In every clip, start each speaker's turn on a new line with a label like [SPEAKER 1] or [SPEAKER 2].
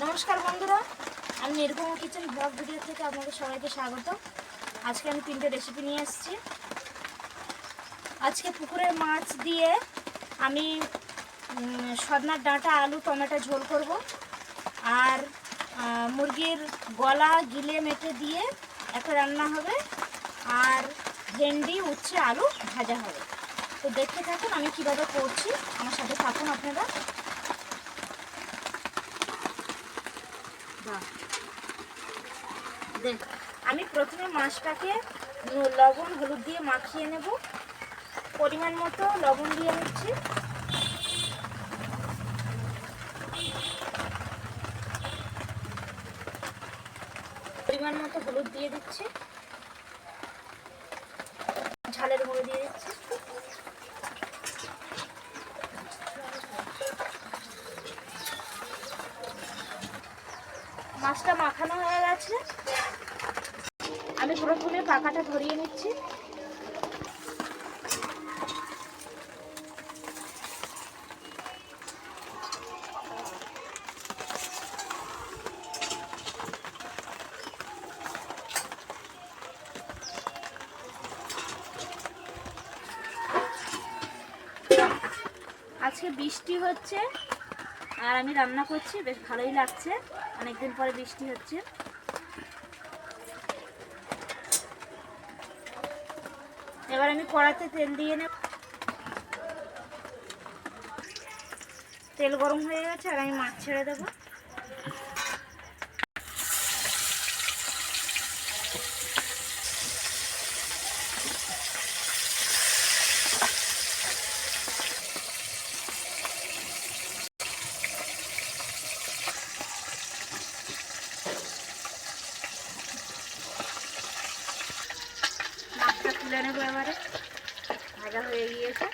[SPEAKER 1] নমস্কার বন্ধুরা, আমি নির্ভয়া কিচেন ব্লগ ভিডিও থেকে আপনাদের সবাইকে স্বাগত। আজকে আমি 3টে রেসিপি নিয়ে এসেছি। আজকে পুকুরের মাছ দিয়ে আমি সজনার ডাঁটা, আলু, টমেটো ঝোল করব। আর মুরগির গলা গিলে মেটে দিয়ে একটা রান্না হবে। আর ভেন্ডি, উচ্ছে, আলু ভাজা হবে। তো দেখতে থাকুন আমি কিভাবে করছি, আমার সাথে থাকুন আপনারা। দেখ, আমি প্রথমে মাছটাকে লবণ হলুদ দিয়ে মাখিয়ে নেব। পরিমাণ মতো লবণ দিয়ে নিচ্ছি। পরিমাণ মতো হলুদ দিয়ে দিচ্ছি, ঝালের গুঁড়ো দিয়ে দিচ্ছি। মাছটা মাখানো হয়ে গেছে। আমি প্রথমে পাকাটা ধরিয়ে নিচ্ছি। আজকে বৃষ্টি হচ্ছে আর আমি রান্না করছি, বেশ ভালোই লাগছে। অনেকদিন পরে বৃষ্টি হচ্ছে। এবার আমি কড়াতে তেল দিয়ে নেব। তেল গরম হয়ে গেছে আর আমি মাছ ছেড়ে দেবো। মাছটা তুলে নেবো। এবারে ভাজা হয়ে গিয়েছে।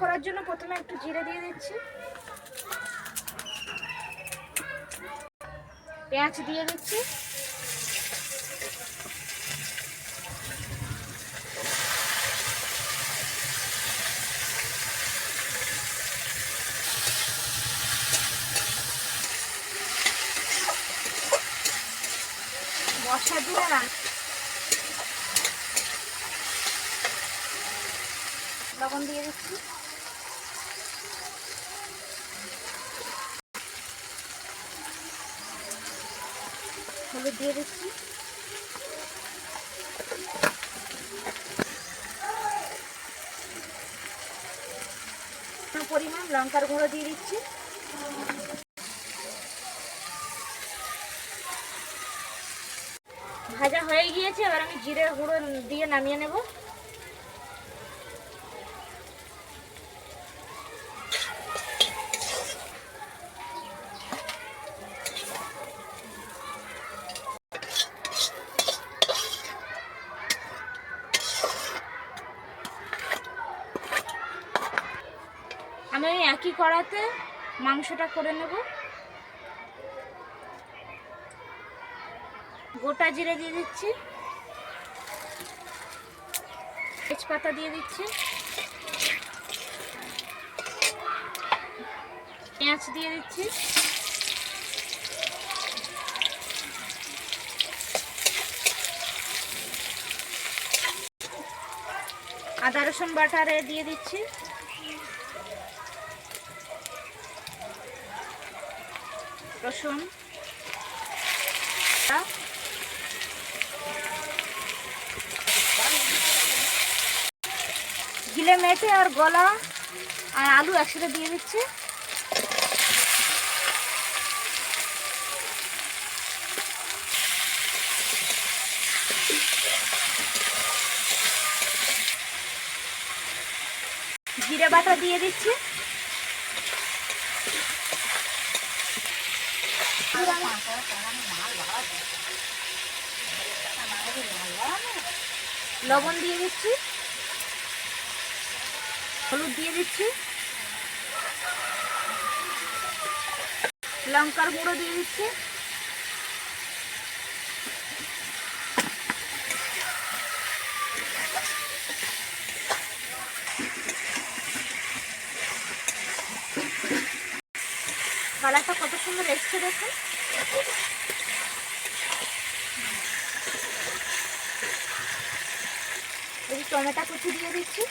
[SPEAKER 1] করার জন্য প্রথমে একটু জিরে দিয়ে দিচ্ছি, পেঁয়াজ দিয়ে দিচ্ছি, বর্ষার দিনে লবণ দিয়ে দিচ্ছি, হলুদ দিয়ে দিচ্ছি, পরিমাণ লঙ্কার গুঁড়ো দিয়ে দিচ্ছি। ভাজা হয়ে গিয়েছে, এবার আমি জিরের গুঁড়ো দিয়ে নামিয়ে নেব। আমি একই কড়াতে মাংসটা করে নেব। গোটা জিরে দিয়ে দিচ্ছি, তেজপাতা দিয়ে দিচ্ছি, পেঁয়াজ দিয়ে দিচ্ছি, আদা রসুন বাটারে দিয়ে দিচ্ছি, রসুন, গিলে মেটে আর গলা আর আলু একসাথে দিয়ে দিচ্ছি। জিরে বাটা দিয়ে দিচ্ছি। লবণ দিয়ে দিচ্ছি, হলুদ দিয়ে দিচ্ছি, লঙ্কার গুঁড়ো দিয়ে দিচ্ছি, কালারটা কত সুন্দর এসছে দেখুন। এই টমেটো কুচি দিয়ে দিচ্ছি,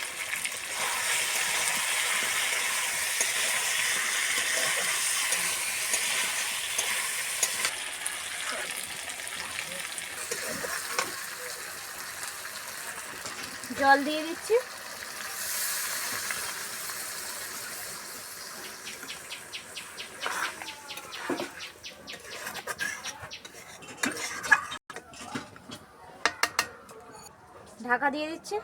[SPEAKER 1] জল দিয়ে দিচ্ছি, ঢাকা দিয়ে দিচ্ছি।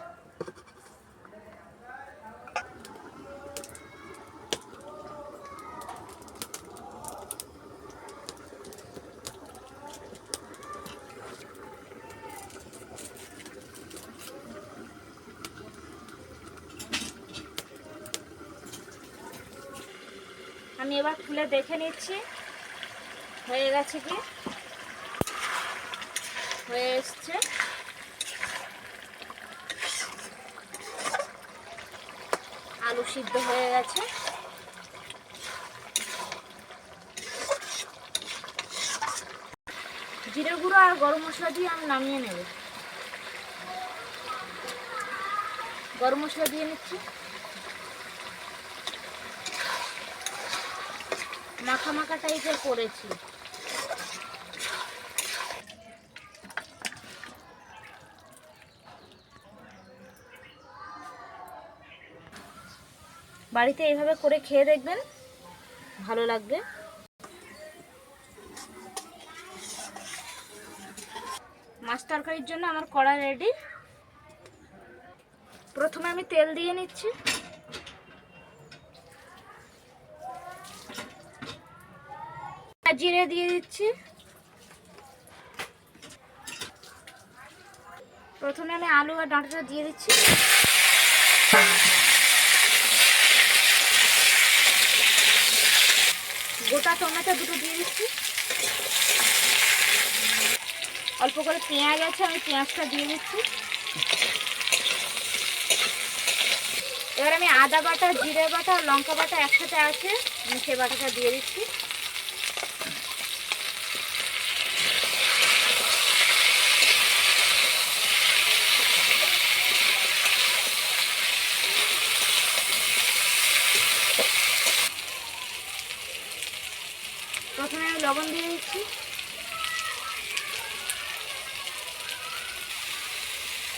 [SPEAKER 1] আমি এবার খুলে দেখে নিচ্ছি হয়ে গেছে কি, হয়ে এসছে। আলু সিদ্ধ হয়ে গেছে। জিরে গুঁড়ো আর গরম মশলা দিয়ে আমি নামিয়ে নেব। গরম মশলা দিয়ে নিচ্ছি, মাখা মাখা টাইপের করেছি। বাড়িতে এইভাবে করে খেয়ে দেখবেন, ভালো লাগবে। মাছ তরকারির জন্য আমার কড়া রেডি। প্রথমে আমি তেল দিয়ে নিচ্ছি, জিরে দিয়ে দিচ্ছি। প্রথমে আমি আলু আর ডাঁটাটা দিয়ে দিচ্ছি, গোটা টমেটো দুটো দিয়ে দিচ্ছি, অল্প করে পেঁয়াজ আছে, আমি পেঁয়াজটা দিয়ে দিচ্ছি। এবার আমি আদা বাটা, জিরে বাটা আর লঙ্কা বাটা একসাথে আছে, আমি সে বাটাটা দিয়ে দিচ্ছি। প্রথমে আমি লবণ দিয়ে দিচ্ছি,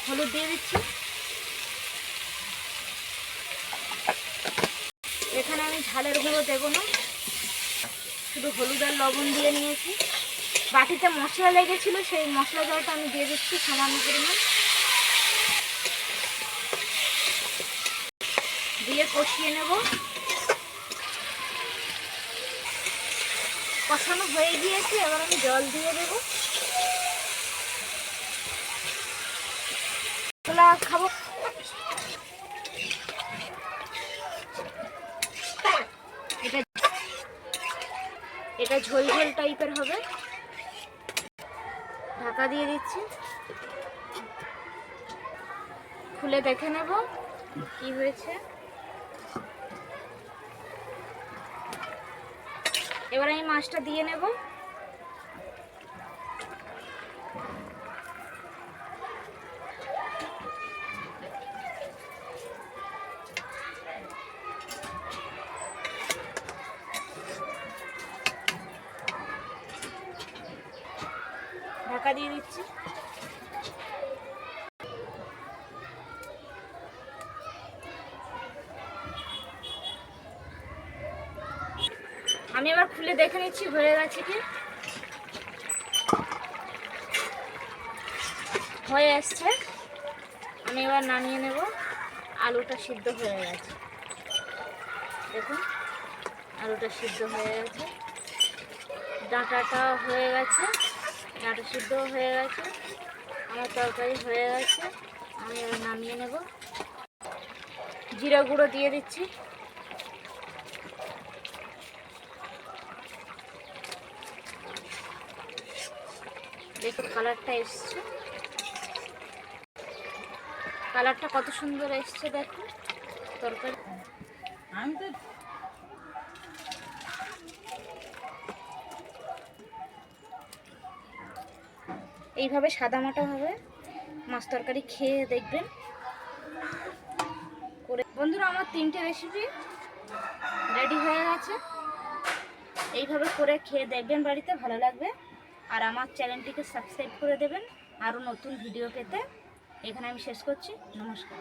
[SPEAKER 1] হলুদ দিয়ে দিচ্ছি। এখানে আমি ঝালের গুঁড়ো দেবো না, শুধু হলুদ আর লবণ দিয়ে নিয়েছি। বাটিতে মশলা লেগেছিল, সেই মশলা জলটা আমি দিয়ে দিচ্ছি সামান্য পরিমাণ, দিয়ে কষিয়ে নেব। কষানো হয়ে গিয়েছে, এবার আমি জল দিয়ে দেবো। খাবো, এটা ঝোল ঝোল টাইপের হবে। ঢাকা দিয়ে দিচ্ছি, খুলে দেখে নেব কি হয়েছে। এবার আমি মাছটা দিয়ে নেব। ঢাকা দিয়ে দিচ্ছি। আমি এবার খুলে দেখে নিচ্ছি হয়ে গেছে কি। হয়ে আসছে, আমি এবার নামিয়ে নেব। আলুটা সিদ্ধ হয়ে গেছে, দেখুন আলুটা সিদ্ধ হয়ে গেছে, ডাঁটাটা হয়ে গেছে, ডাঁটা সিদ্ধ হয়ে গেছে, আমার তরকারি হয়ে গেছে। আমি এবার নামিয়ে নেব। জিরা গুঁড়ো দিয়ে দিচ্ছি, দেখুন কালারটা এসছে, কালারটা কত সুন্দর এসছে দেখুন তরকারি। আমি তো এইভাবে সাদামাটাভাবে মাছ তরকারি খেয়ে দেখবেন করে। বন্ধুরা, আমার 3টে রেসিপি রেডি হয়ে গেছে, এইভাবে করে খেয়ে দেখবেন, বাড়িতে ভালো লাগবে। আর আমার চ্যানেলটিকে সাবস্ক্রাইব করে দেবেন আরও নতুন ভিডিও পেতে। এখানে আমি শেষ করছি, নমস্কার।